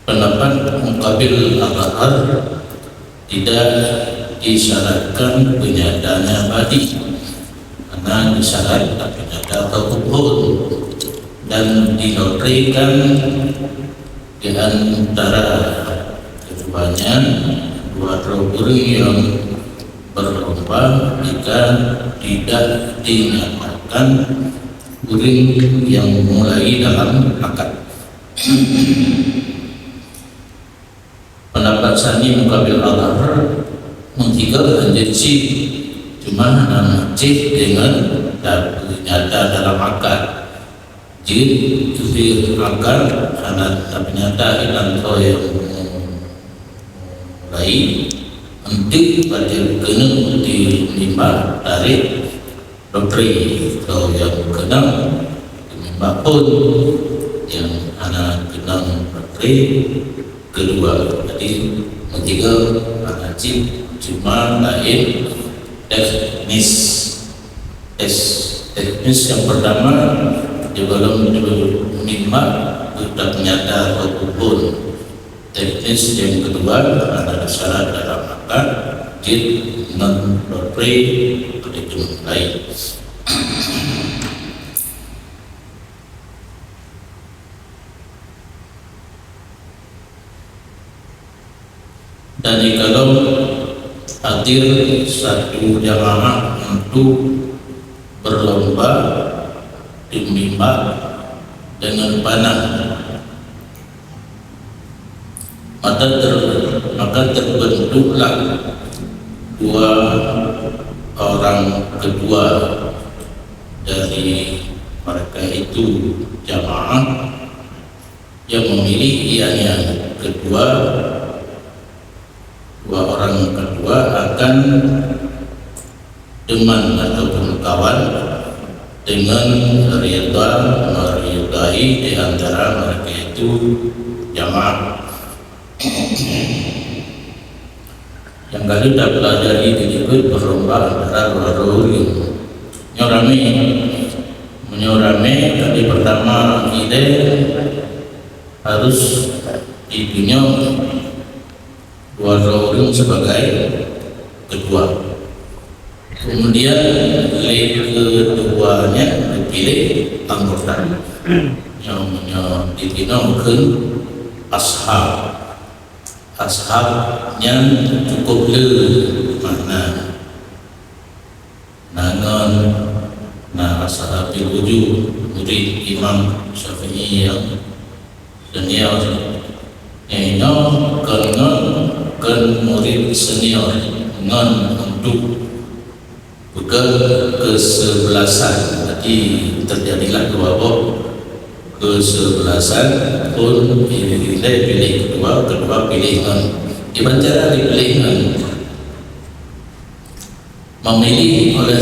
pendapat mukabil al-azhar tidak disyaratkan penyataannya abadi, karena disyarat tapi nyata atau kubur, dan dilotrekan di antara keduanya dua kategori yang berlomba jika tidak dinyatakan uring yang mulai dalam akad. Pendapat sani mukabil al-azhar mengtiga menjadi cuma nanti dengan nyata dalam akad. Jika di akad anak ternyata hilang yang lain nanti pada kena dilimpah tarik doktrin atau yang kena dilimpah pun yang anak kena doktrin kedua. Jadi ketiga anak cuma lain teknis yang pertama di dalam lima sudah menyata atau kubur. Teknis yang kedua ada syarat dalam akad jid non doktrin itu lain. Dan kalau hadir satu jamaah untuk berlomba di mimbar dengan panah, maka terbentuklah dua orang kedua dari mereka itu jamaah yang memilih ianya kedua. Dua orang kedua akan teman ataupun kawan dengan meridai di antara mereka itu jamaah. Yang kali tak pelajari disebut berlomba antara dua orang menyorame. Kali pertama ide harus dipunyai dua orang sebagai kedua. Kemudian keduanya dipilih anggota yang dinamakan ashabnya cukup mana nangon ashabil wujud murid Imam Syafi'i yang senior kan murid senior ngon untuk kesebelasan. Jadi terjadilah kelompok kesebelasan pun pilih kedua pilih ngon. Gimana cara dipilih ngon? Memilih oleh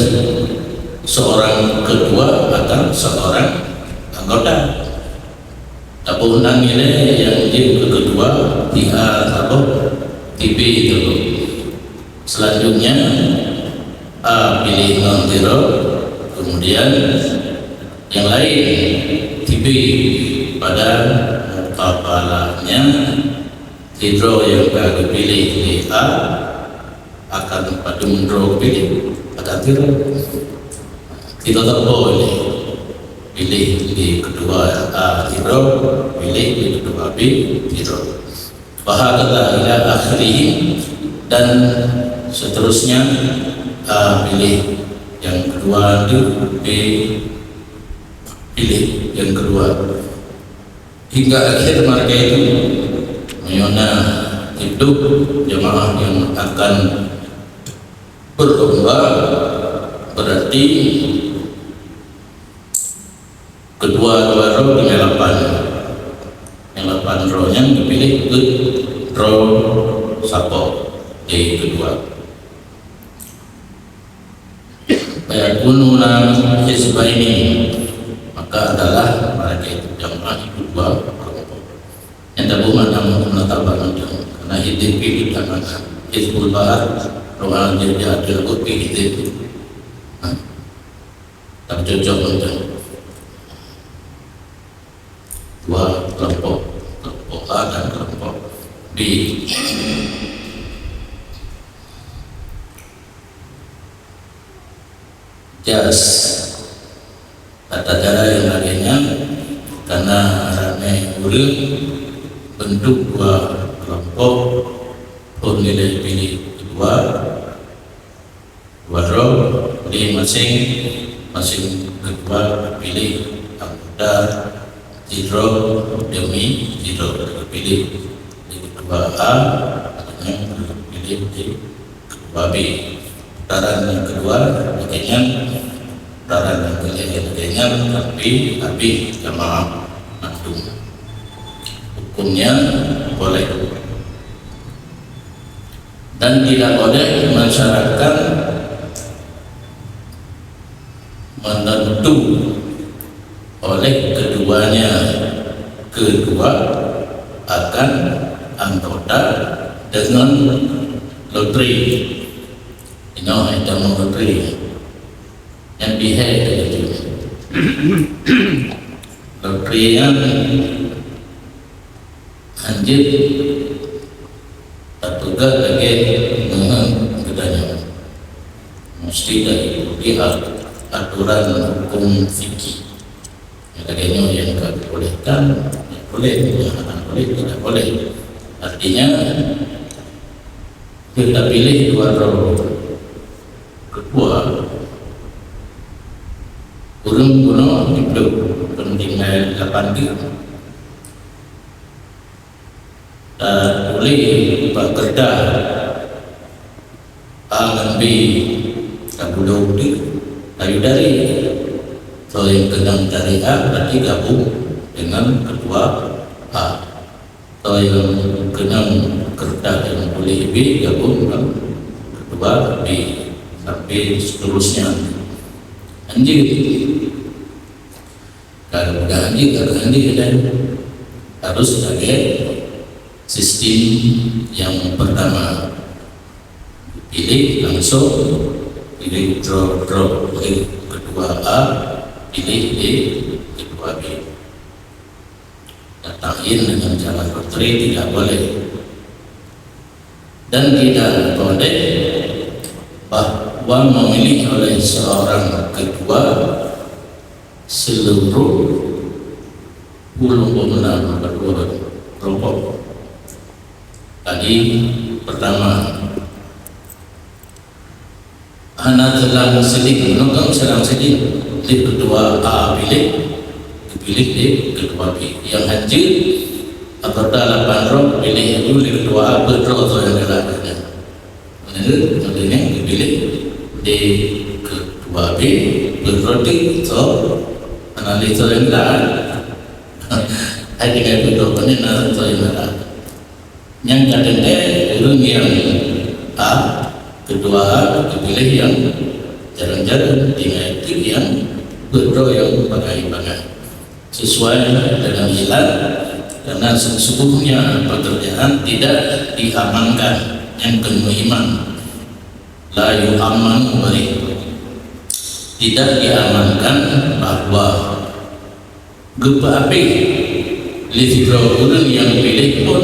seorang kedua atau seorang anggota. Tapi nilai yang di kedua pihak atau TV itu. Selanjutnya A pilih non-zero, kemudian yang lain TV pada kepalanya hidro yang kagak pilih A akan pada mendro pilih akan zero. Kita tak boleh pilih di kedua A hidro, pilih di kedua B hidro. Bahagata ila akhirih, dan seterusnya A pilih yang kedua, B pilih yang kedua, hingga akhir mereka itu menyona hidup jemaah yang akan berlomba. Berarti kedua roh dengan 8 rohnya dipilih ke roh sapo di kedua. Bayakununa hizbaini, maka adalah mereka itu jamaah itu dua kelompok. Yang tabungan menetapkan karena hidup kita maka hizbul bahar rohan jadi adil kopi itu tak cocok untuk dua kelompok A dan kelompok jas tata cara yang lainnya karena ramai urang bentuk dua kelompok pun nilai pilih dua row di masing kedua pilih anggota zero demi zero pilih di kedua A yang pilih di kedua B. Putaran yang kedua bagian putaran yang ketiga tapi jamaah makdum. Hukumnya boleh dan tidak boleh masyarakat menentu oleh kedua akan anggota dengan lotre. Ada lotre yang dihai itu lotre yang anjir juga lagi bedanya mesti dari pihak aturan hukum fikih yang yang dibolehkan boleh, yang boleh tidak boleh. Artinya kita pilih dua row kedua urang hidup pentingnya 8 boleh Pak Kerda A dan B kabulung di ayu dari so yang kenang dari A berarti gabung dengan kedua A, so yang kenang Kerda yang boleh B gabung dengan kedua B sampai seterusnya. Anjing kalau udah anjing dan harus sebagai sistem yang pertama pilih langsung pilih draw pilih kedua A pilih D kedua B. Datangin dengan cara lotre tidak boleh dan tidak boleh bahwa memilih oleh seorang kedua seluruh pemenang kedua kelompok. Tadi pertama anak telah sedih menunggang sedang sedih di kedua A pilih di kedua B yang hancur apabila 8 row pilih dulu di kedua A berdraw atau yang lainnya kemudian dipilih di kedua B berdraw di so analisa yang lain ada yang berdraw ini analisa yang lain yang katanya urang yang A kedua A dipilih yang jarang-jarang dengan itu yang berdraw yang bagai-bagai sesuai dengan ilat karena sesungguhnya pekerjaan tidak diamankan yang penuh iman la yu'aman bari tidak diamankan bahwa gempa api lihat urang yang pilih pun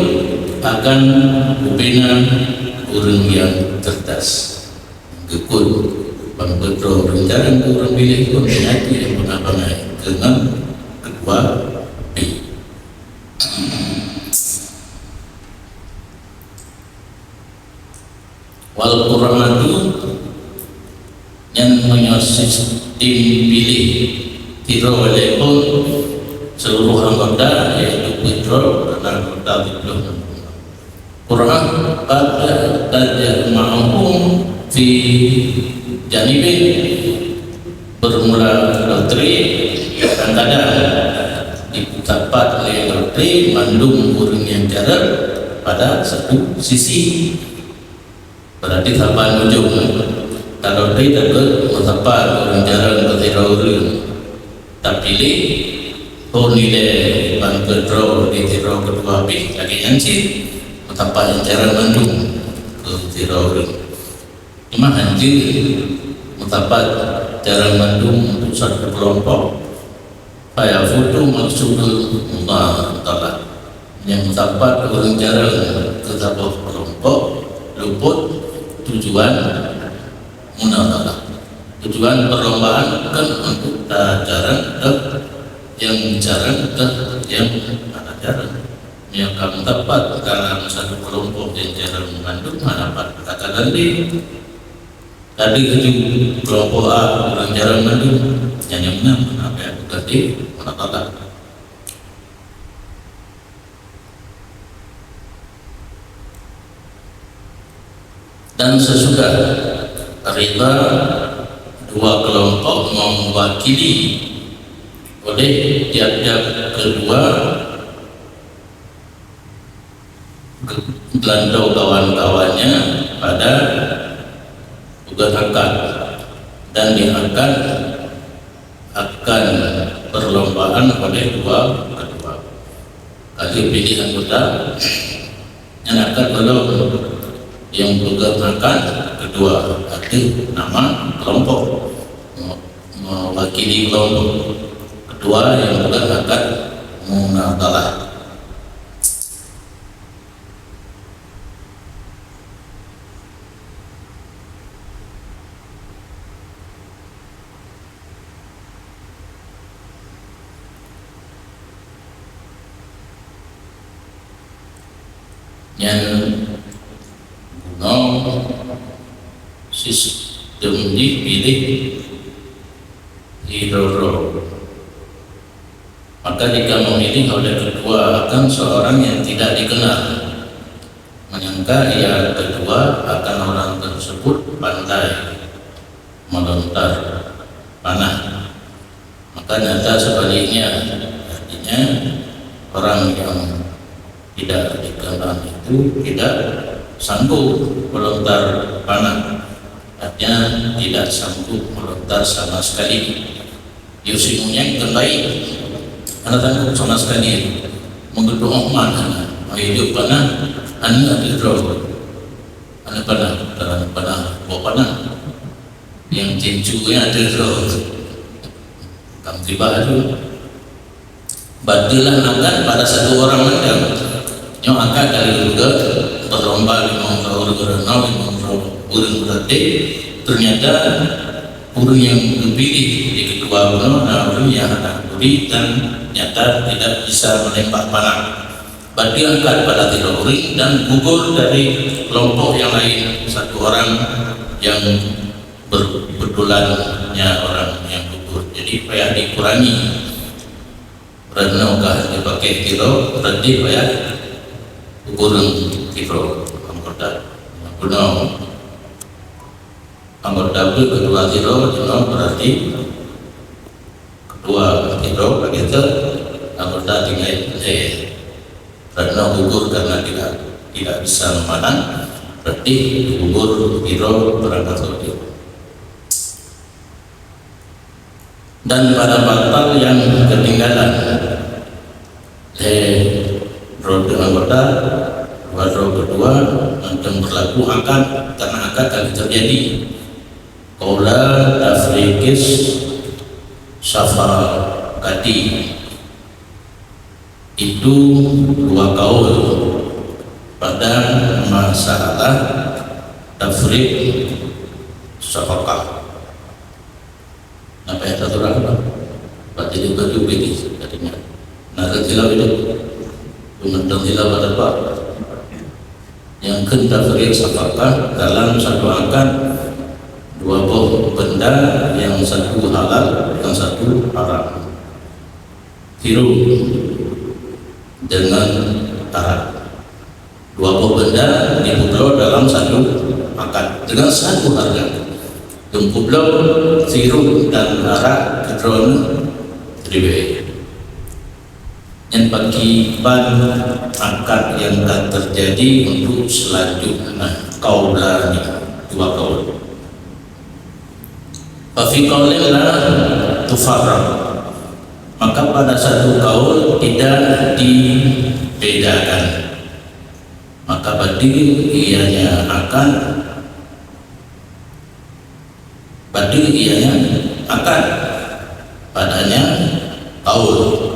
akan membina orang yang cerdas gekun pembetul rencana orang pilih pun penyakit yang pernah dengan kedua B. Wal Quran itu yang punya sistem pilih tidak boleh pun seluruh anggota yaitu withdraw dan anggota withdraw. Quran pada ma'hum fi janibin bermula lotre kadang-kadang didapat oleh lotre mandung urang yang jarak pada satu sisi berarti saban ujung kalau lotre dapat mendapat urang jarak bertira urang tak pilih nilai bantu draw di tira kedua B lagi hancur tanpa yang cara mandung ke tira urang cuma hancur mendapat cara mandung untuk satu kelompok saya foto maksud Allah Ta'ala yang mendapat orang cara ke satu kelompok luput tujuan munakalah tujuan tujuan perlombaan kan untuk jarang yang jarang yang ada jarang yang kamu dapat dalam satu kelompok yang jarang mengandung dapat kata ganti tadi itu kelompok A orang jarang mengandung yang menang apa yang ganti mana kata. Dan sesudah rida dua kelompok mewakili oleh tiap-tiap kedua Belanda kawan-kawannya pada tugas akad dan diangkat akan perlombaan oleh dua kedua kali pilih anggota yang akan belum yang bergerakkan kedua arti nama kelompok mewakili kelompok kedua yang bergerakkan munadalah. Yang sistem dipilih hidro, maka jika memilih oleh kedua akan seorang yang tidak dikenal menyangka ia kedua akan orang tersebut pandai melontar panah, maka nyata sebaliknya artinya orang yang tidak dikenal itu tidak sanggup melontar panah, artinya tidak sanggup melontar sama sekali. Yusimunya terbaik, karena sanggup sama sekali menggedoh mana, hidup panah, anda hidro, anda panah, bawa panah, yang cincunya hidro, kamu tiba itu, badilah angkat pada satu orang anda, yang angkat dari juga berlomba lima orang berarti ternyata guru yang dipilih di kedua guru yang akan guru dan nyata tidak bisa menembak panah. Berarti angkat pada teori dan gugur dari kelompok yang lain satu orang yang berbetulannya orang yang gugur. Jadi payah dikurangi. Renokah dipakai kilo berarti payah kurang kilo anggota kedua kilo berarti kedua kilo begitu anggota tinggal karena gugur karena tidak bisa memanah berarti gugur kilo berangkat kilo. Dan pada batal yang ketinggalan roda anggota roda kedua yang berlaku akad karena akad akan terjadi kaula tafrikis safakati itu dua kaul pada masalah tafrik safakah apa yang satu orang berarti juga ini katanya nada silau itu menentang silau pada pak yang tafrik safakah dalam satu akad dua buah benda yang satu halal yang satu haram hirup dengan haram dua buah benda dipulau dalam satu akad dengan satu harga pulau hirup dan haram kedron ribe yang pakiban akad yang akan terjadi untuk selanjutnya kaulani dua kaul. Fi qaulin la tufarraq, maka pada satu kaul tidak dibedakan, maka berarti ianya akan padanya kaul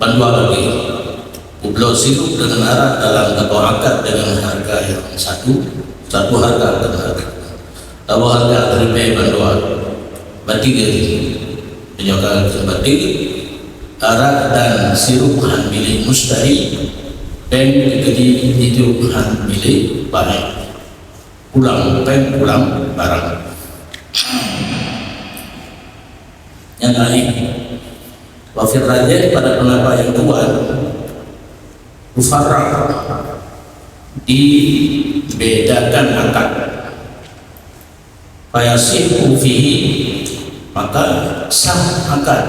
bandua lagi pulau sirup dengan arah dalam ketua akad dengan harga yang satu harga dengan harga tahu harga ribe bandua batik penyoka batik arak dan sirup han milik mustari pen jadi itu han milik barang pulang pen pulang barang yang lain wafir rajin pada pendapat yang kuat mufarraq dibedakan akad fayasihu fihi maka sah akad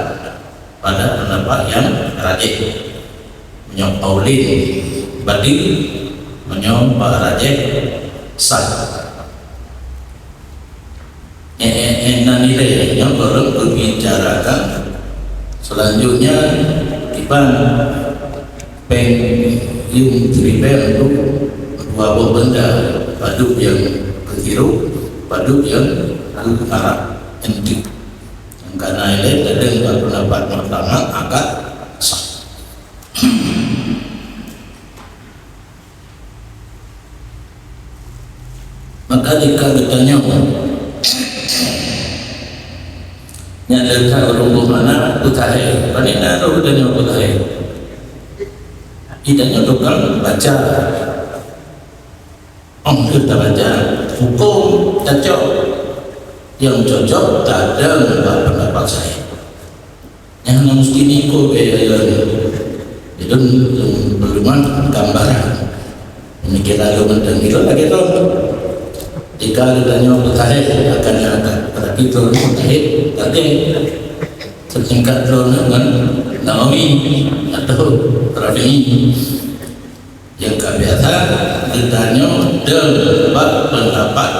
pada pendapat yang rajih menyok paulin badil menyok rajih sah nilai yang belum berbicarakan selanjutnya iban peng yung tribel untuk dua buah benda baduk yang keliru baduk yang ke arah entik karena ini ada pendapat pertama akad sah. Maka jika ditanya nyadar orang mana putahe, panina orang ditanya putahe, idanya tukang baca, kita baca hukum cocok, yang cocok tak ada pendapat saya. Yang mesti niku itu belum gambaran. Pemikiran agama dan itu lagi tu. Jika ditanya putahe akan pada kita putahe tadi tertingkat dengan Naomi atau Rafi yang kebiasa ditanya debat pendapat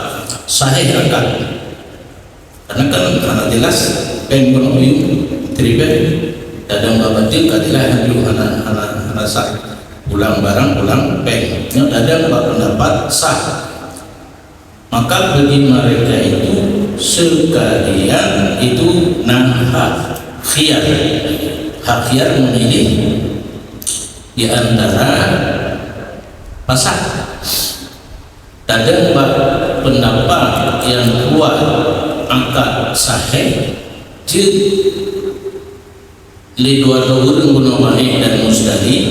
sahih akad karena kan jelas pen menuju triben dadang babatil kadilah yang anak sah ulang barang ulang pen yang dadang pendapat sah. Maka bagi mereka itu sekalian itu hak khiyar memilih di antara pasal. Ada pendapat yang kuat angkat sahih je li dua orang guna mahir dan mustahil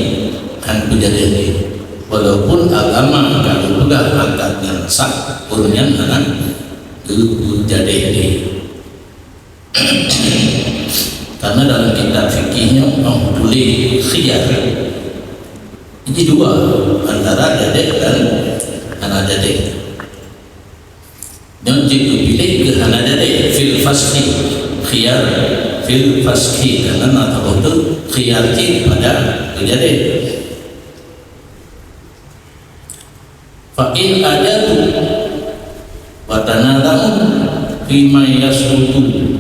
kan kejadian walaupun agama kalau sudah angkat yang sah urunyan anak jadi karena dalam kitab fikihnya boleh khiyar ini dua antara dadek dan anak dadek yang dipilih ke anak dadek fil faski khiyar fil faski karena nak tahu khiyar pada kejadian fa'in adatu wa tanadamu fima yasqutu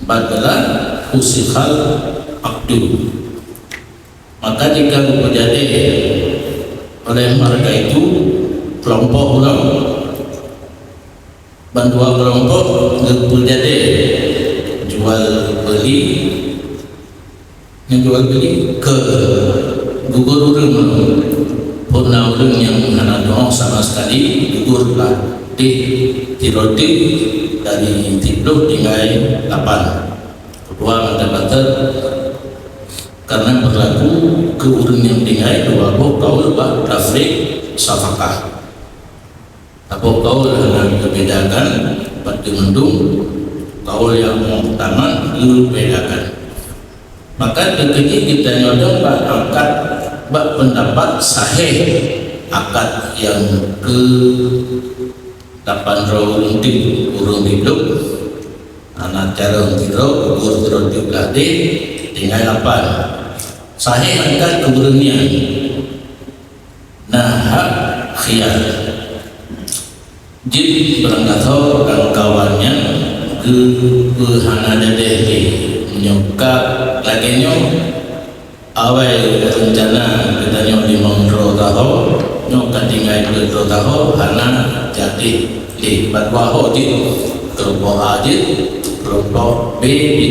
badala usikhal abdu maka jika terjadi oleh mereka itu kelompok ulang bantuan kelompok terjadi jual beli ke gugur urang purna urang yang anak doang sama sekali gugurlah di tiroti dari 10 hingga 8 kedua mata-mata karena berlaku ke urang yang tinggal dua kaul bah tafrik safakah apa kaul yang dibedakan pada mendung kaul yang pertama dibedakan maka ketika kita nyodong angkat bak pendapat sahih akad yang ke 8 urung hidup anak cara tiro ukur tiro diulade tinggal 8 sahih akad keberanian nah khiyar jid berangkatau dan kawannya ke hana dadeh menyuka laginya awal rencana kita nyok di mongro taho nyok katingai bedo taho hana jadi di badwaho di kelompok A di kelompok B di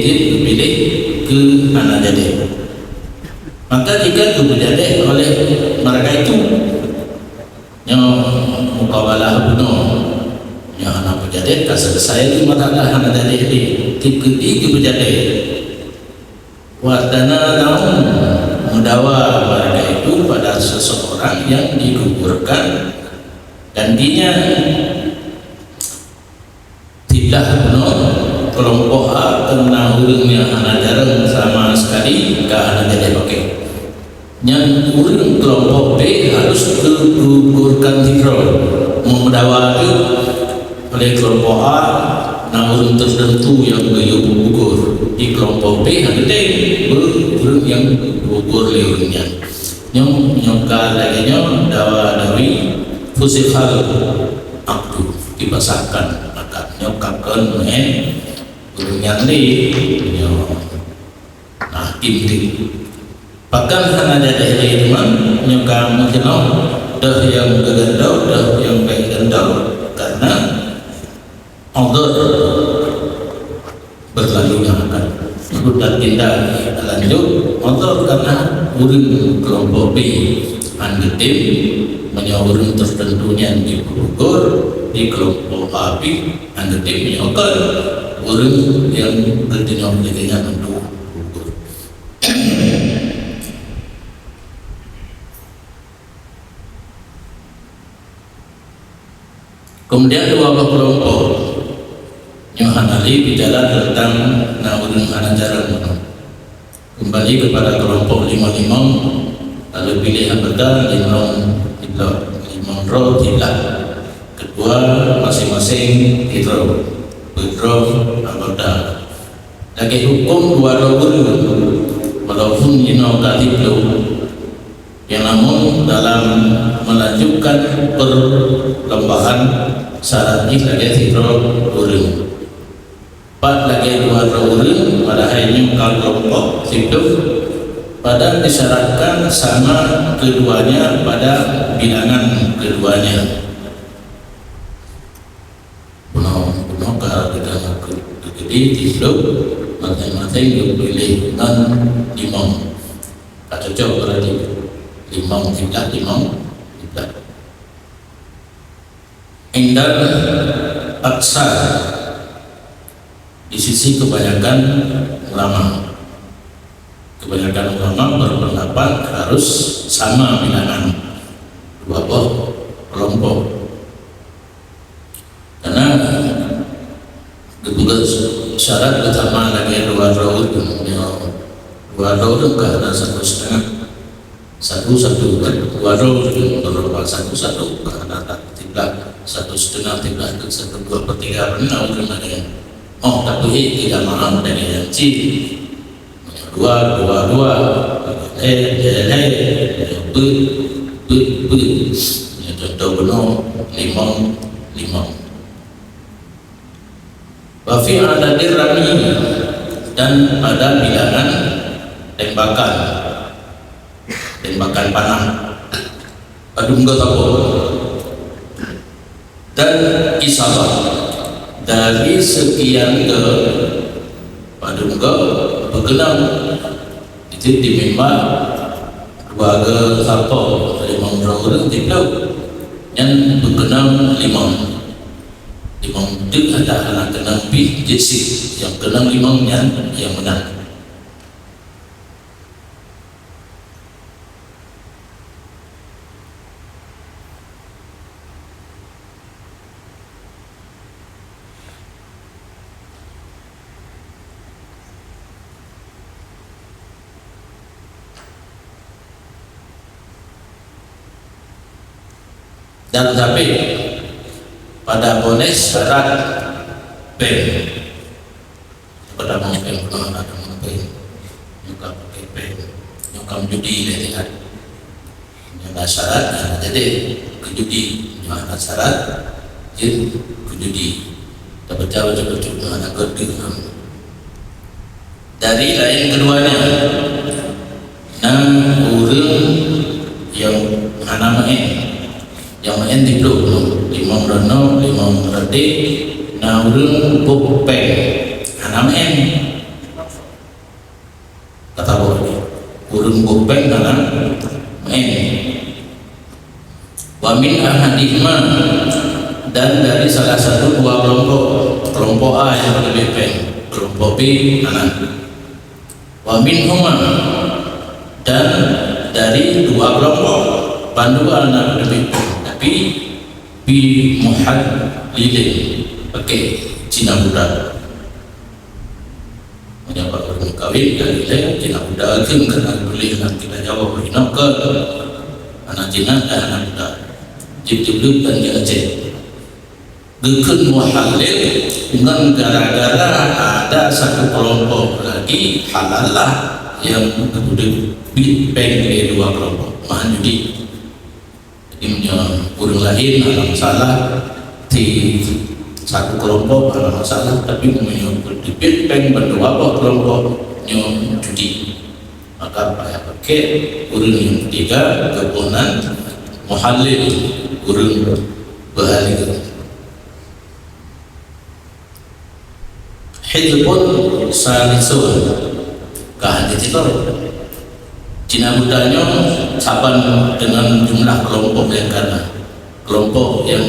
pilih ke hana jadi maka jika terjadi oleh mereka itu nyok mukawalah bunuh yang anak pejadet kasar saya itu mata dah anak jadi tiga pejadet wadana tahun mendawa mereka itu pada seseorang yang digugurkan gantinya tidak penuh kelompok A kena urungnya anak jarang sama sekali ke anak jadi pakai yang urung kelompok B harus digugurkan tikro memdawa itu oleh kelompok A namun tertentu yang gugur di kelompok B ada urung yang gugur liurnya nyongka lagi dawa dari fusikhal abdu dipasangkan maka nyokakan urung yang li nah inti bahkan hanya ada itu nyongka mungkin dah yang gegandau dah yang baik gandau karena Allah berlalu yang akan sudah tidak lanjut Allah karena urung kelompok B angetim menyawurun tertentunya di gugur di kelompok A B angetim menyokal urung yang bertindak untuk gugur. Kemudian dua kelompok yang anali bicara tentang naurun anajaran kembali kepada kelompok 55 lalu pilih anggota 5 roh tidak kedua masing-masing hidro anggota lagi hukum dua roh walaupun katiblu yang namun dalam melanjutkan perlembahan syarat ini lagi hidro urung 4 lagi 2 urung pada hanya kelompok hidup pada disyaratkan sama keduanya pada bilangan keduanya kalau kita gede hidup masing-masing dipilih non imam cocok berarti imam tidak indar aksa di sisi kebanyakan ulama berpendapat harus sama bilangan dua kelompok karena ketugas syarat utama lagi dua roh itu ada 1,5 satu dua roh berupa 1 karena tidak 1,5 tidak 1/2/3 benar oh tapi tidak maaf dari yang ciri dua contoh benar 5 wafi ada dirami dan pada bilangan tembakan panah padung gotopo dan isabah dari sekian ke padung bergenang itu dimimba dua ke satu 5 orang tidak yang bergenang 5 itu ada anak kenang bi jesi yang kenang 5 yang menang. Dan tapi pada bonus syarat P pada mau P ada mau P juga pakai P nyokam judi lihat nyokam syarat jadi kejudi nyokam syarat jadi kejudi dapat jawab cukup anak kedua dari lain keduanya urung yang anamanya yang main di blok 5 rono 5 rade na urung bopeng anamen kata boleh urung bopeng anamen wa min ahadihma dan dari salah satu dua kelompok A yang lebih peng, kelompok B anak. Wa minhuma, dan dari dua kelompok panduan anak lebih peng, tapi bi muhallilin, pakai Cina Buddha. Menyapa orang kawin dari Cina Buddha itu karena boleh nanti kita jawab ini ke anak Cina dan anak Buddha. Jadi belum dan dia Aceh. Gekun muhallil dengan gara-gara ada satu kelompok lagi halalah yang kemudian dipeng dari dua kelompok mahan judi. Jadi orang lain ada masalah di satu kelompok ada masalah, tapi dipeng berdua kelompok judi, maka pakai urun yang ketiga kebunan muhallil urun bahalik. Hizbun salisun kahan itu Cina Budanya saban dengan jumlah kelompok yang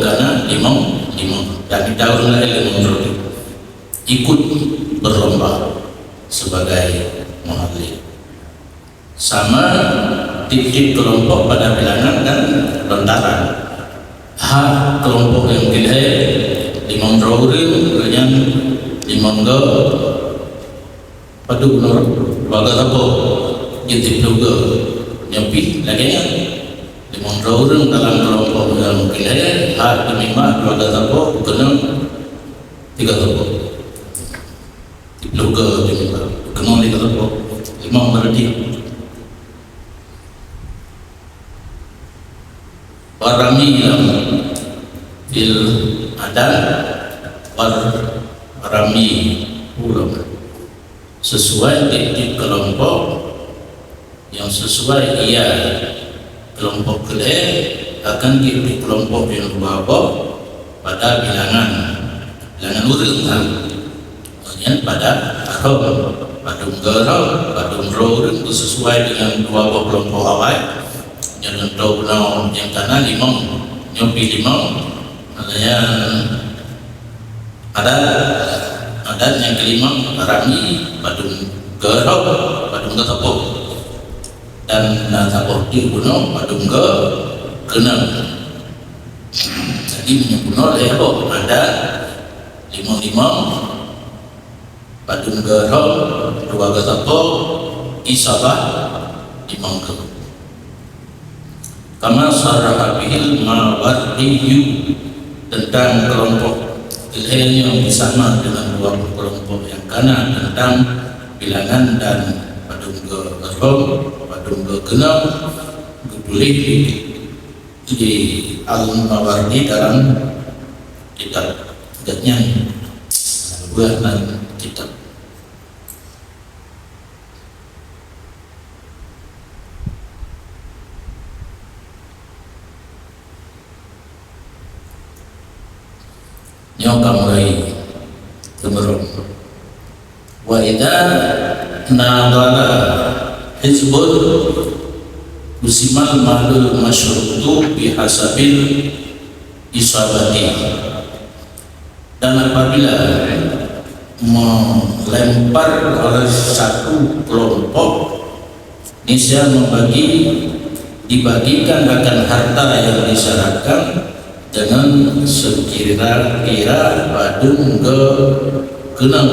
kana lima dan tahun lain ikut berlomba sebagai muhallil sama tip-tip kelompok pada bilangan dan lontaran. Kelompok yang pilih limang drawurin yang limang go padu benar baga apa jadi juga nyepi lagi limang drawurin dalam kelompok yang pilih lima baga apa kena tiga apa juga kena tiga apa limang berarti warami bil adan warami ulama sesuai di kelompok yang sesuai kelompok kedua akan di kelompok yang berapa pada bilangan urut pada padung gerau padung roh itu sesuai dengan dua kelompok awal yang tahu yang kanan limang nyopi limang makanya ada yang kelima rami padung gerau padung ketepuk dan natapuk di gunung padung kenang. Jadi menyebut lehok ada lima padung gerau dua ketepuk isabah limang ke kama sarah bihil mawardiyu tentang kelompok ilhel yang bersama dengan dua kelompok yang kanan tentang bilangan dan padung gerau padung genap boleh di Al-Mawardi dalam kitabnya buatan kitab. Nyoka mulai kemerung. Wa idza nadala hizbun usimal malul masyrutu bihasabil isabati, dan apabila melempar oleh satu kelompok niscaya dibagikan akan harta yang disyaratkan dengan sekira-kira padung genang.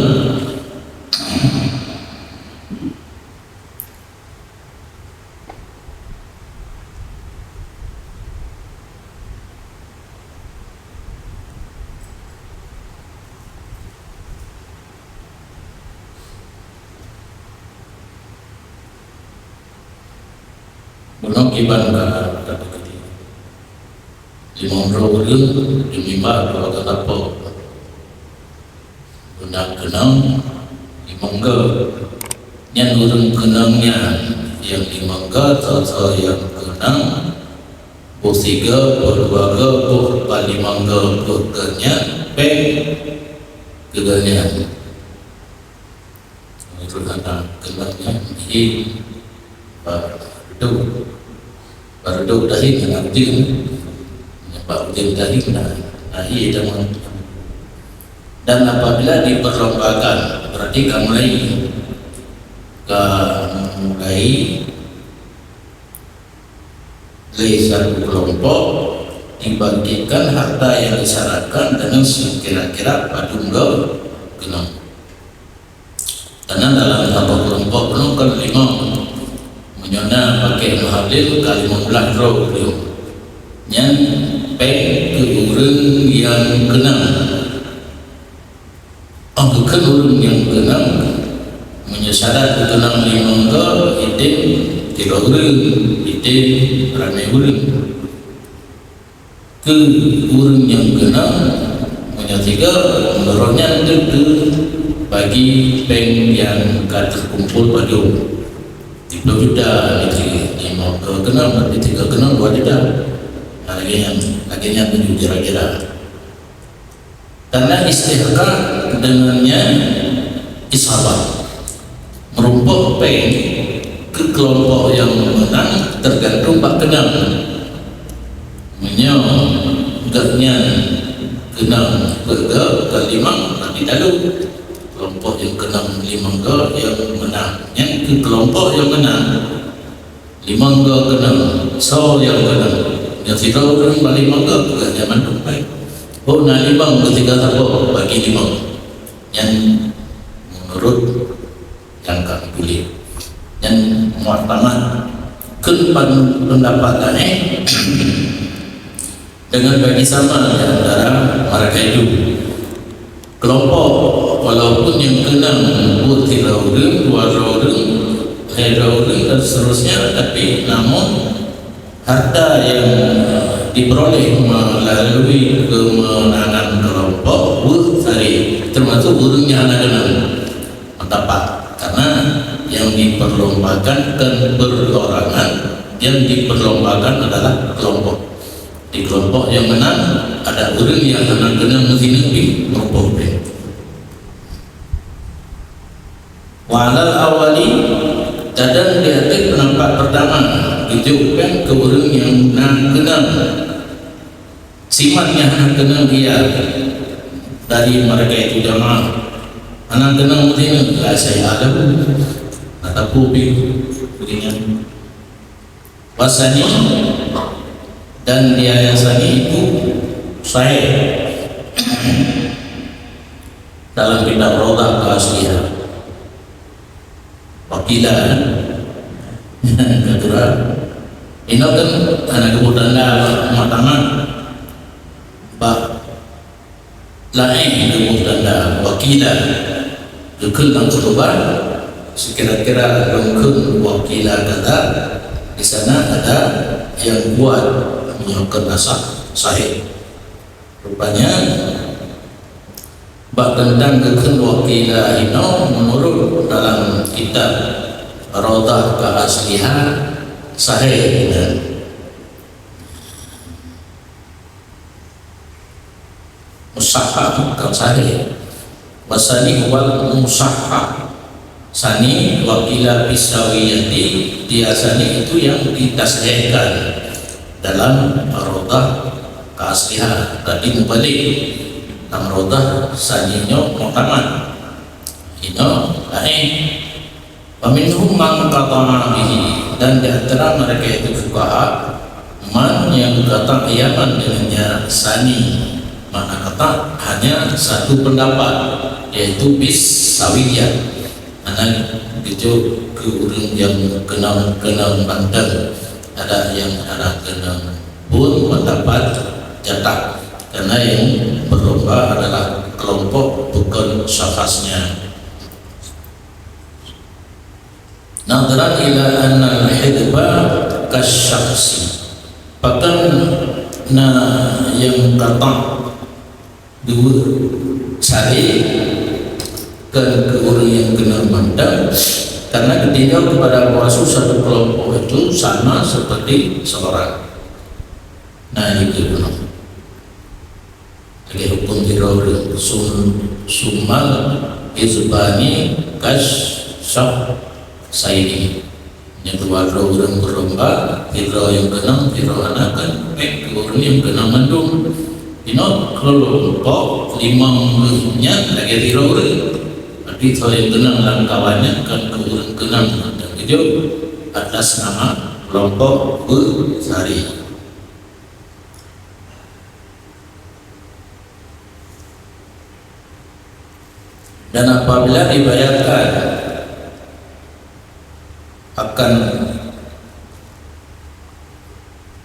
Belum kiban kata limang rohulun dimimba dua kata undang kenang limang yang urung kenangnya yang limang atau yang kenang tiga dua limang nya peng kegannya itu kata kenangnya di baru dahi nanti Pak Ujian tadi Nah, iya teman. Dan apabila diperlombakan, berarti mulai satu kelompok dibagikan harta yang disyaratkan dengan kira-kira padunggal genap. Karena dalam satu kelompok penuh kan 5 menyona pakai muhalil kali 15 roh yang peng ke urang yang kenal. Bukan urang yang kenal menyesarat kenal 5 ke itim tidak urang itim ramai urang ke urang yang kenal menyatiga menurutnya itu bagi peng yang terkumpul pada 3 juta itu 5 ke kenal berarti 3 kenal 2 juta. Akhirnya 7 kira-kira. Karena istihqaq dengannya isabah merumpuk peng ke kelompok yang menang tergantung pak kenal menyogaknya kenal bergak ke 5 nanti lalu kelompok yang kenal 5 ke yang menang yang ke kelompok yang menang 5 ke kenal so yang kenal yang tidak orang balik mangga bukan zaman tumpai. Oh, nah 5 ketika tahu bagi 5 yang menurut yang kami pilih yang muatamad kan pendapat dengan bagi sama antara mereka itu kelompok walaupun yang kenal buat 3 orang, 2 orang, 3 orang dan seterusnya, tapi namun harta yang diperoleh melalui kemenangan kelompok tadi termasuk burungnya anak-anak mendapat karena yang diperlombakan kan perorangan, yang diperlombakan adalah kelompok. Di kelompok yang menang ada burung yang anak-anak mesti di kelompok B. Walal awali dan di hati penampak pertama ditujukan ke orang yang nak kenal simatnya anak kenal dia dari mereka itu jamaah anak kenal mungkin lah saya ada atau publik begini wasani dan dia yang sani itu saya dalam kitab Rodah Keaslian wakilan kata ini kan anak kemudian mataman bah lain kemudian wakilan dukun dan ketuban sekira-kira dukun wakilan kata di sana ada yang buat menyokong nasab sahih rupanya bab tentang dukun wakilan ini menurut dalam kitab Rodah Keaslian sahih musahhah bukan sahih wasani wal musahhah sani wakila bisawiyati dia sani itu yang ditasihkan dalam Rodah Keaslian tadi mubalik dalam Rodah saninya muqaman ino lain Paminhum man qata'a bihi dan di antara mereka itu fuqaha man yang kata iaman dengannya sani mana kata hanya satu pendapat yaitu bis sawiyah mana itu ke urang yang kenal banten ada yang ada kenal pun pendapat jatak karena yang berlomba adalah kelompok bukan syafasnya. Nadran ila anna al-hidba kasyakhsi bahkan yang kata dua cari ke orang yang kenal mandang karena ketika kepada muasuh satu kelompok itu sama seperti seorang. Nah itu benar lagi hukum tidur sumal izbani kasyaf saini yang kedua orang berlomba hidro yang kenal hidro anakan orang yang kenal mandung Ino kelompok 50-nya lagi tidur, tapi kalau yang kenang dalam kawannya kan kenang dan itu atas nama kelompok Besari. Dan apabila dibayarkan akan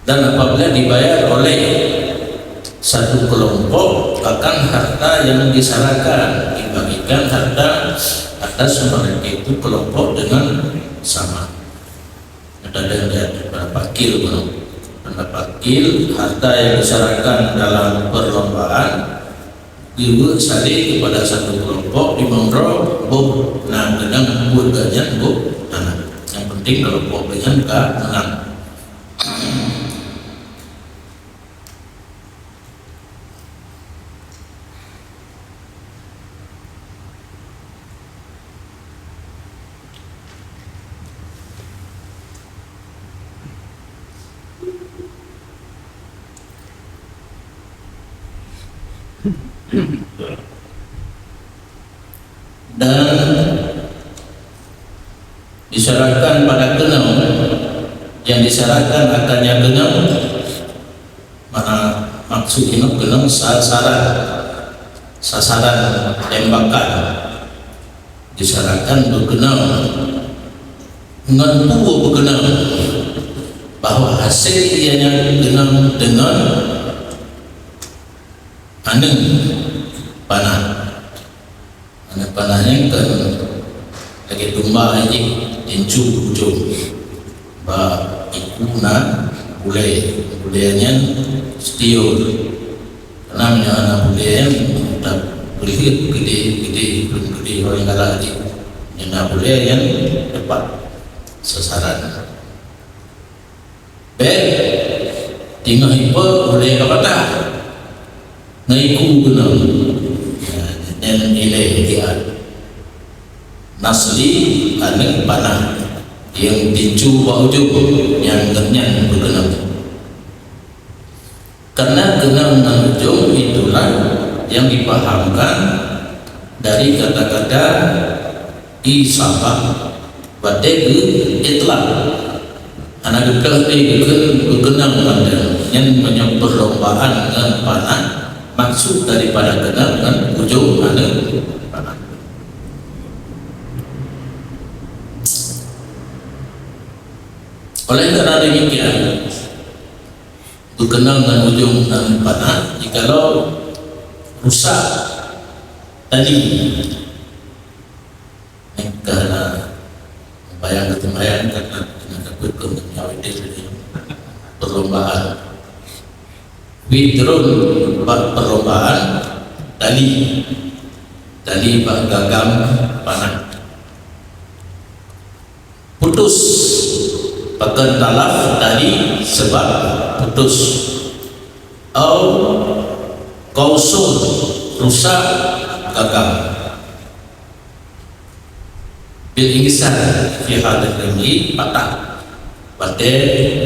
dan apabila dibayar oleh satu kelompok akan harta yang diserahkan dibagikan harta atas mereka itu kelompok dengan sama. Ada berapa kil harta yang diserahkan dalam perlombaan dibuat sali kepada satu kelompok di Mongro buk nah gedang buat gajian buk nah yang penting kelompok dengan gak menang. Dan diserahkan pada kenang yang diserahkan akannya kenang mana maksud ini kenang sasaran tembakan diserahkan berkenang dengan tubuh berkenang bahwa hasil ianya kenang dengan aneng panahnya kan lagi domba aja tinju ujung bah ikuna bulenya setiur namanya anak bulenya tak beli gede orang kalah aja yang bulenya tepat sasaran tinggal hipo boleh kata ngaiku benar dan nilai dia nasli aneh panah yang tinju bauju yang genyan berkenang karena genang dan ujung itulah yang dipahamkan dari kata-kata isabah badegu itlaq anak gekal berkenang yang menyebut perlombaan dengan panah maksud daripada kenal dengan ujung panah. Oleh karena demikian berkenal dengan ujung panah jikalau rusak tadi karena bayang karena takut perlombaan Widrun perlombaan tali gagang panah putus pakai talaf tadi sebab putus kausul rusak gagang bil ingisan fi hadal ilmi patah pada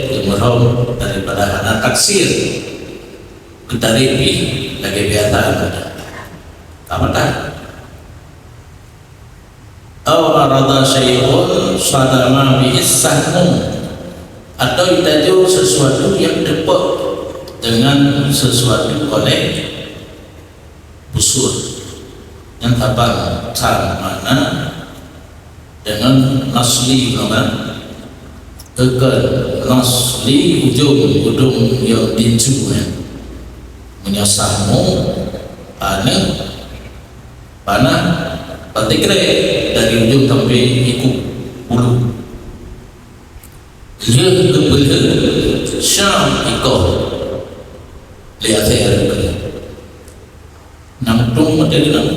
kemerhom daripada anak taksir ketaripi lagi biasa apa tak? Arada syai'un sadama bihis sahmu atau itaju sesuatu yang depak dengan sesuatu oleh busur yang tabang mana dengan nasli nasli ujung yang tinju menyasahmu panah patikre dari ujung sampai ikut bulu dia kebelah syam ikut lihat saya nama tung macam ni nama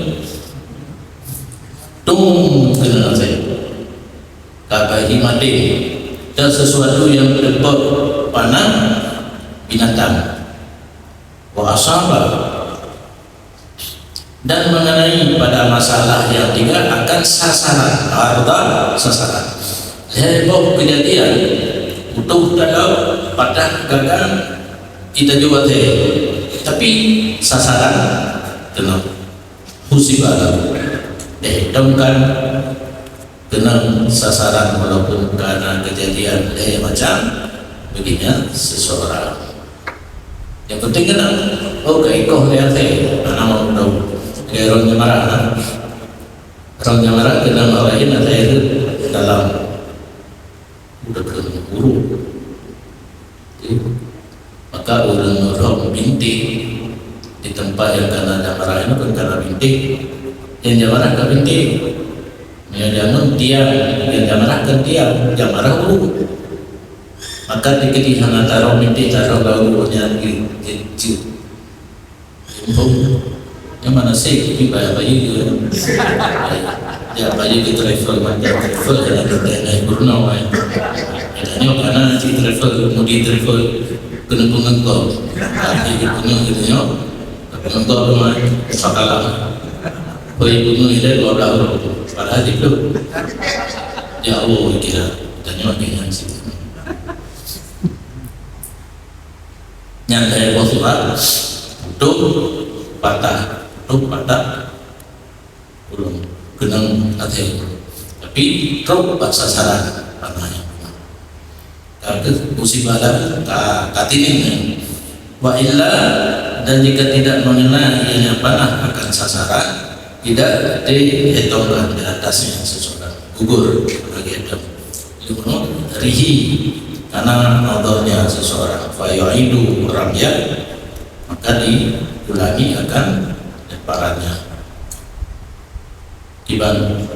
tung kena saya kakak himati dan sesuatu yang dapat panah binatang wa asaba dan mengenai pada masalah yang tiga akan sasaran arda sasaran heboh kejadian utuh dalam patah gagang kita juga tapi sasaran kena musibah dihitungkan kena sasaran walaupun karena kejadian macam begini seseorang. Yang penting kena keikoh lihat anak mau tahu orangnya marah kena marahin ada itu dalam udah kena buruk. Maka orang bintik di tempat yang karena marah itu bukan karena bintik, yang marah ke bintik, yang jangan diam, yang marah ke diam, yang marah buruk. Maka dikedihan antara bintik taruh lalunya kecil. Yang mana sih ini bayi juga, ya bayi kita travel macam travel karena kita naik Brunei, katanya karena si travel mau di travel kena pengengkau, jadi kena katanya pengengkau rumah sakalah, bayi Brunei ini 12 orang, padahal itu ya Allah kira, katanya macam sih. Yang saya surat untuk patah belum kenang hati, tapi terus sasaran namanya. Kalau musibah dah katinin, wa illa dan jika tidak mengenai ianya panah akan sasaran, tidak dihitungkan di atasnya seseorang gugur bagi Adam. Rihi karena nodornya seseorang, fayu'idu ramya maka diulangi akan lemparannya. Iban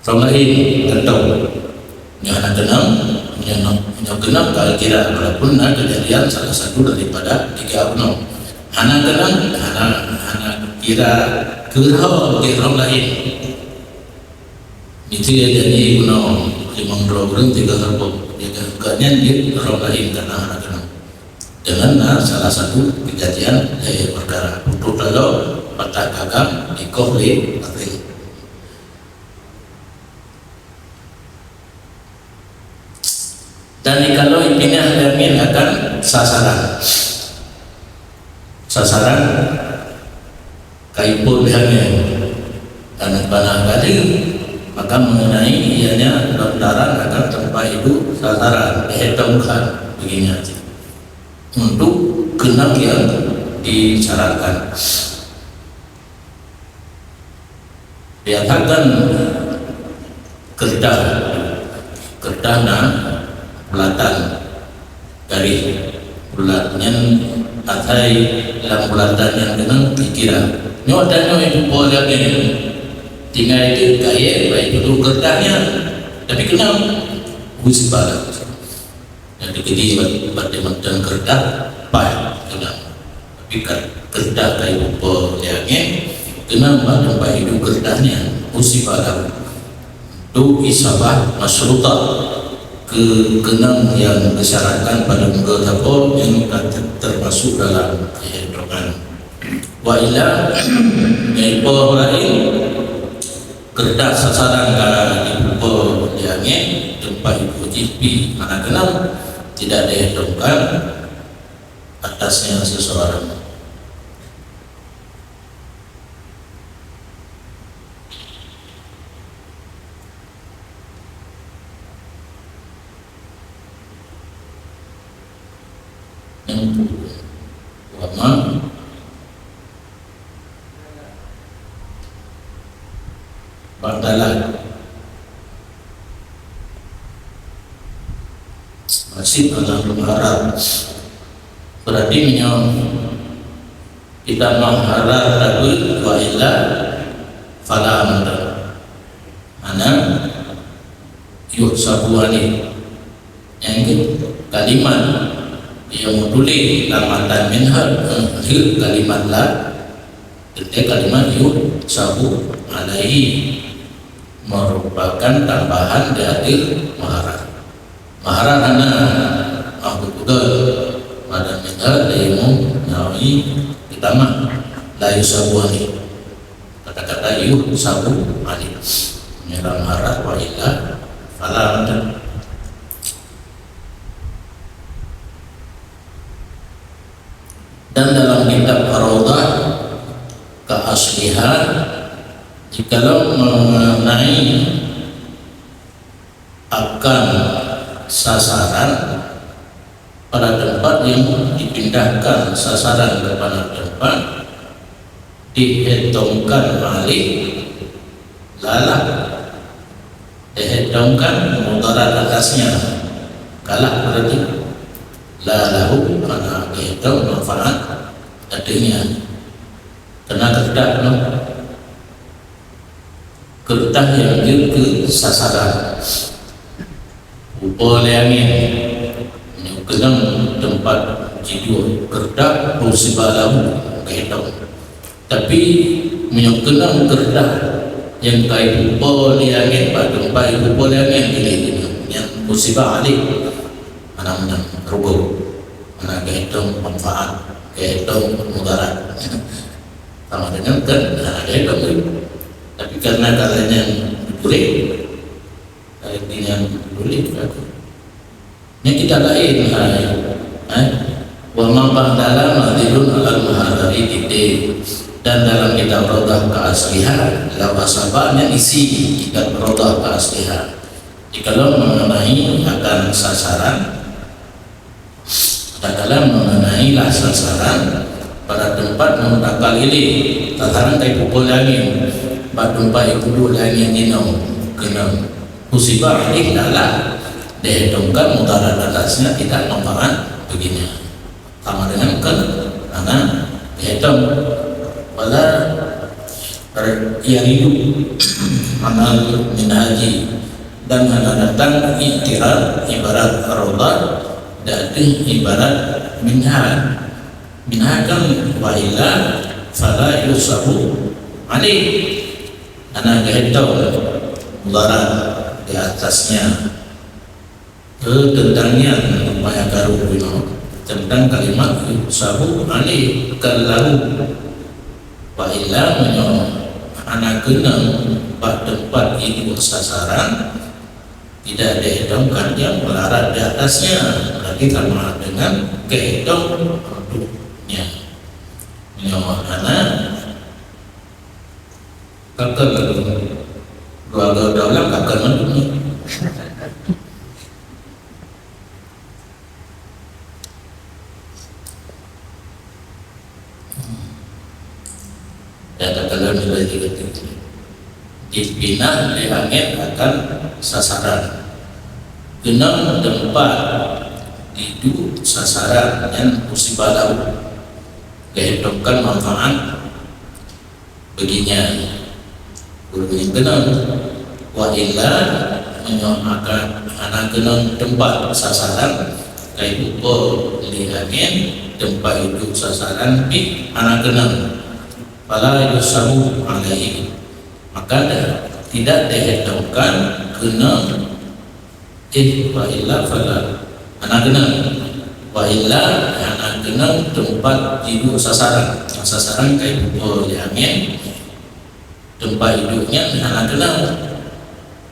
Ramlain gentong nyana genam kalau kira walaupun ada kejadian salah satu daripada 3 abnong hana genam hana kira gerhau gerhau lain itu ya jadi gunung 5 orang 3 gerbong bukannya di gerhau lain karena hana genam dengan salah satu kejadian perkara untuk kalau patah gagang di kohli patri. Dan kalau ipinnya jamin akan sasaran kaipun hanya anak panah kali maka mengenai ianya lontaran akan tempat itu sasaran dihitungkan begini aja untuk genap yang disyaratkan. Diatakan kerdana bulatan dari bulatnya atai dalam bulatan yang dengan pikiran nyodanya itu boleh ini tinggal itu gaya baik itu kerdanya tapi kenal musibah jadi gede dan kerdak baik kenal tapi kerdak kayak bolehnya kenapa tempat hidup kerdahnya musibah itu isabah masyruta kenang yang disyaratkan pada mengetahui yang termasuk dalam kehidupan wa ila yaitu lain kerdas sasaran kalau dibuka diangin tempat ibu jipi mana kenal tidak dihitungkan atasnya seseorang. Ulama badalah masih dalam mengharap berarti kita mengharap takut wa illa fala amda ana yuhsabuani yang kalimat yang tulis lamatan minhal kalimat la ketika kalimat yuk sabu alaihi merupakan tambahan dari maharan hana aku juga pada minhal daymu nawi ditama la yusabu alaihi kata-kata yuk sabu alaihi menyerang maharan wa illa falam Dan dalam kitab Ar-Rawdah Keaslihan, jikalau mengenai akan sasaran pada tempat yang dipindahkan sasaran kepada tempat dihitungkan alik lalah, dihitungkan mudarat atasnya kalah, berarti lalahu karena dihitung manfaat adanya kena kertas kertas yang ke sasaran boleh angin kena tempat jidu kertas musibah lahu kehitung, tapi menyokena kertas yang kait boleh angin pada tempat itu boleh angin yang musibah alik mana rubuh mana kehitung manfaat kehitung mudarat sama dengan kan ada kehitung, tapi karena kalanya boleh yang boleh ini kita lain wa mambang dalam madilun al mahadari titik. Dan dalam kitab Rawdah Keaslihan lawasabahnya isi kitab Rawdah Keaslihan jikalau mengenai akan sasaran, dalam mengenai sasaran pada tempat mentakal ini tataran kayak pukul angin pada tempat itu angin dinam kena musibah ini adalah dihitungkan mudarat atasnya tidak manfaat begini sama dengan kan karena dihitung pada yang hidup amal minhaji dan datang iktirar ibarat Rawdah dari ibarat minhaj kan wa illa fala yusabu alaih anak kehitung mudarat di atasnya tentangnya upaya garu tentang kalimat yusabu alaih kalau wa illa anak kena tempat itu sasaran tidak dihitungkan yang melarat di atasnya, berarti sama dengan kehitung produknya. Menyawana kakak keluarga daulah kakak mendukung. Dan katakan nilai tiga dipinah diangin akan sasaran genang tempat itu sasaran yang musibah lahu dihitungkan manfaat baginya yang genang wa illa menyoakan anak genang tempat sasaran kayak ukur diangin tempat itu sasaran di anak genang fala yusabu alaihi maka tidak dihitungkan kena wa illa fala anak kena wa illa anak kena tempat hidup sasaran kayak buku angin tempat hidupnya anak kena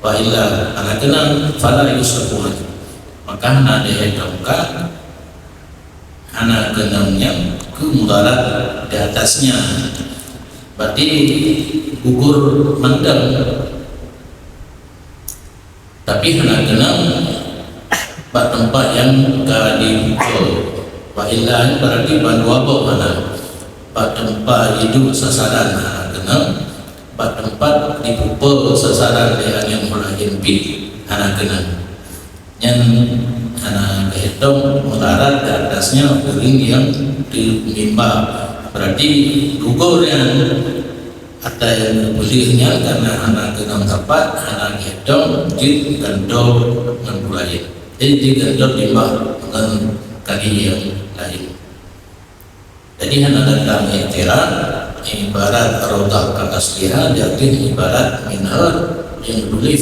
wa illa anak kena fala yusabu maka anak dihitungkan anak kenanya ke mudarat di atasnya, berarti gugur mendem, tapi hendak kenang pada tempat yang dipukul wa illa berarti bandu apa mana pada tempat hidup sasaran hendak kenang pada tempat dipukul sasaran yang mulahin pi hendak kenang yang hendak kehitung mudarat di atasnya kering yang dimimba, berarti gugur yang ada yang bolehnya karena anak genang tepat anak hitung di gandol menggulai, jadi di gandol limbah dengan kaki yang lain. Jadi anak datang iktirar ibarat Rawdah Keaslihan, jadi ibarat minhaj yang boleh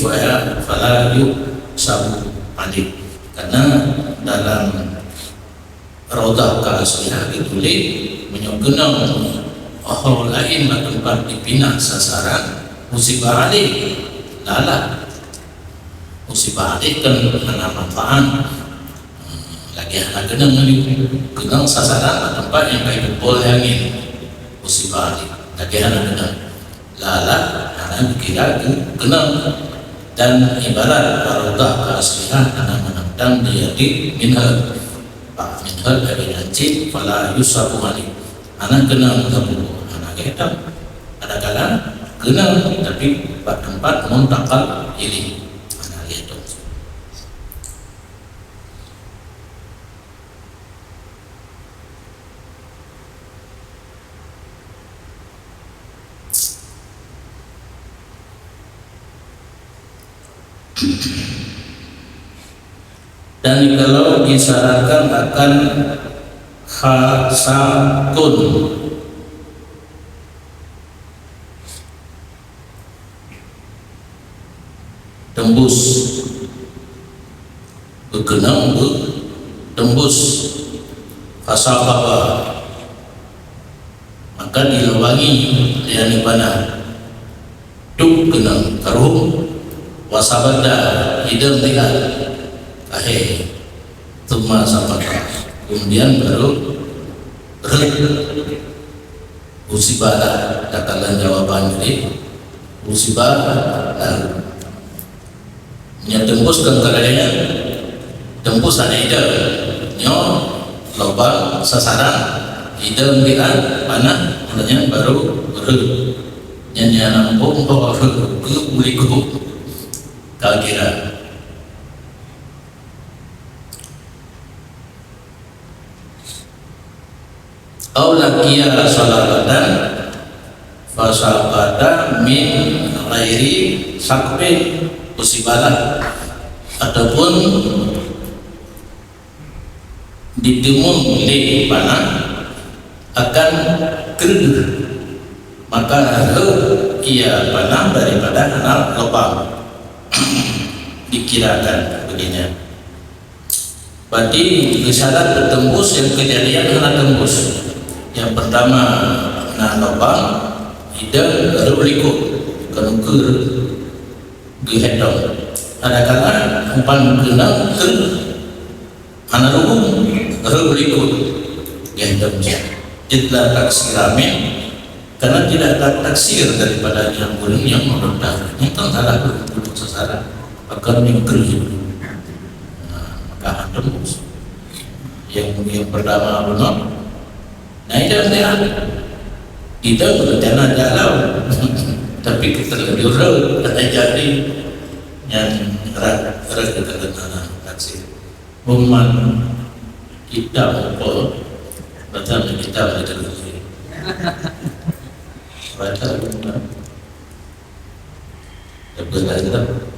fala yusabu alih, karena dalam Rawdah Keaslihan ditulis menyogenang orang lain tempat dipinah sasaran musibah alih lalat musibah alih kan karena manfaat lagi anak kenang sasaran tempat yang baik bol angin musibah lagi anak kenang lala anak kira kenang dan ibarat barokah keaslihan anak menentang dia di minhal pak minhal dari nanti fala yusabu ali anak kenang kamu anak kita ada kala kenang tapi pak tempat muntakal ini anak itu. Dan kalau disyaratkan akan khasakun tembus berkenang tembus khasakaba maka dilewangi yang panah duk kenang karuh wasabada hidang tinggal tuma sampai kemudian baru musibah katakan jawaban jadi musibah tembus ke kadarnya tembus ada ide nyo lobang sasaran ide dengan panah makanya baru nyanyi nampung bahwa kuliku kira aulakia salatan fasabada min ghairi sakbin musibalah ataupun ditimun di panah akan kering maka ia panah daripada anak lubang dikirakan begini. Berarti isyarat bertembus yang kejadian anak tembus. Yang pertama anak lubang hidang baru berikut kenukur gehedong. Ada kala umpan kenang ke anak lubang baru berikut gehedong. Itulah taksir amin karena tidak ada taksir daripada yang boleh yang menurut yang tentara berbentuk sasaran akan mengkeri maka tembus yang pertama benar nah itu yang kita berencana jalan tapi kita lebih jauh ada jadi yang gerak ketenangan taksir umat kita apa betul kita betul baca benar betul